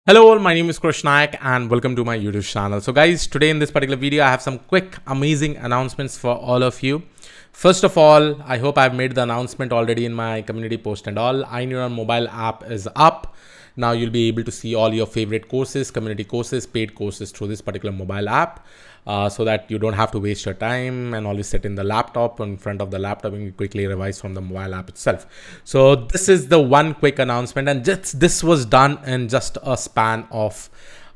Hello all, my name is Krish Nayak and welcome to my YouTube channel. So guys, today in this particular video, I have some quick, amazing announcements for all of you. First of all, I hope I've made the announcement already in my community post and all. ineuron mobile app is up. Now you'll be able to see all your favorite courses, community courses, paid courses through this particular mobile app. So that you don't have to waste your time and always sit in the laptop in front of the laptop and you quickly revise from the mobile app itself. So this is the one quick announcement, and this was done in just a span of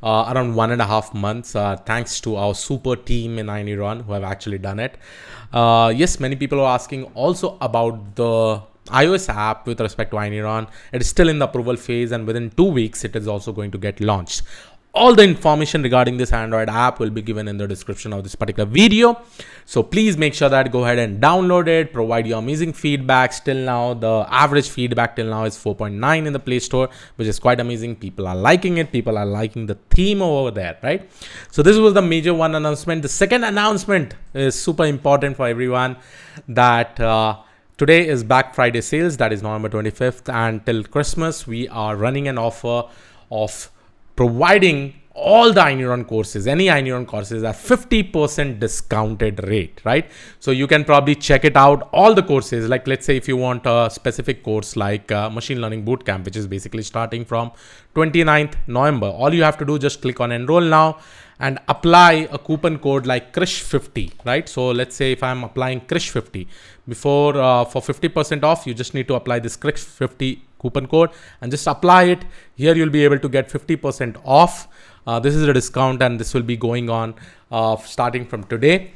around 1.5 months, thanks to our super team in ineuron who have actually done it. Yes, many people are asking also about the iOS app with respect to ineuron. It is still in the approval phase, and within 2 weeks it is also going to get launched. All the information regarding this Android app will be given in the description of this particular video. So please make sure that go ahead and download it, provide your amazing feedback. Till now, the average feedback till now is 4.9 in the Play Store, which is quite amazing. People are liking it. People are liking the theme over there, right? So this was the major one announcement. The second announcement is super important for everyone, that today is Black Friday sales. That is November 25th, and till Christmas, we are running an offer of providing all the ineuron courses, any ineuron courses at 50% discounted rate, right? So you can probably check it out. All the courses, like let's say if you want a specific course like machine learning bootcamp, which is basically starting from 29th November, all you have to do just click on enroll now and apply a coupon code like Krish50, right? So let's say if I'm applying Krish50 before for 50% off, you just need to apply this Krish50 coupon code and just apply it. Here you'll be able to get 50% off. This is a discount, and this will be going on starting from today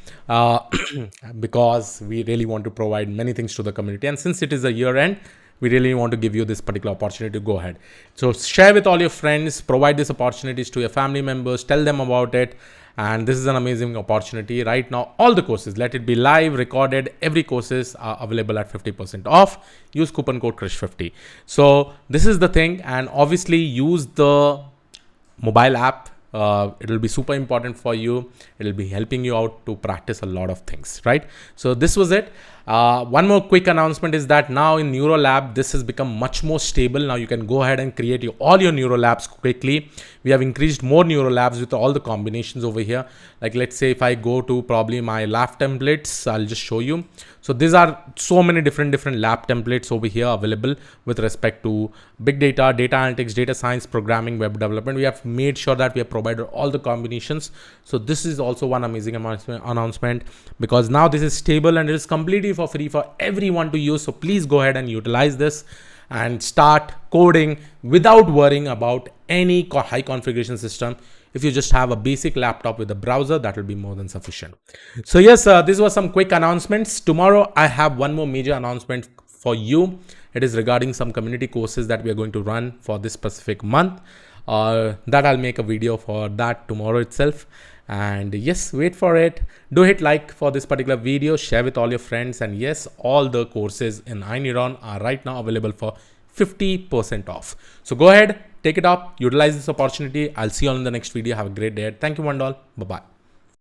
because we really want to provide many things to the community, and since it is a year end, we really want to give you this particular opportunity to go ahead. So share with all your friends, provide these opportunities to your family members, tell them about it. And this is an amazing opportunity right now. All the courses, let it be live, recorded, every courses are available at 50% off. Use coupon code Krish50. So this is the thing, and obviously use the mobile app. It will be super important for you. It will be helping you out to practice a lot of things, right? So this was it. One more quick announcement is that now in NeuroLab, this has become much more stable. Now you can go ahead and create all your NeuroLabs quickly. We have increased more NeuroLabs with all the combinations over here. Like let's say if I go to probably my lab templates, I'll just show you. So these are so many different lab templates over here available with respect to big data, data analytics, data science, programming, web development. We have made sure that we have provided all the combinations. So this is also one amazing announcement, because now this is stable and it is completely for free for everyone to use. So please go ahead and utilize this and start coding without worrying about any high configuration system. If you just have a basic laptop with a browser, that will be more than sufficient. So yes, this was some quick announcements. Tomorrow I have one more major announcement for you. It is regarding some community courses that we are going to run for this specific month. That I'll make a video for that tomorrow itself. And yes, wait for it. Do hit like for this particular video, share with all your friends, and yes, all the courses in ineuron are right now available for 50% off. So go ahead, take it up, utilize this opportunity. I'll see you all in the next video. Have a great day. Thank you, one all. Bye bye.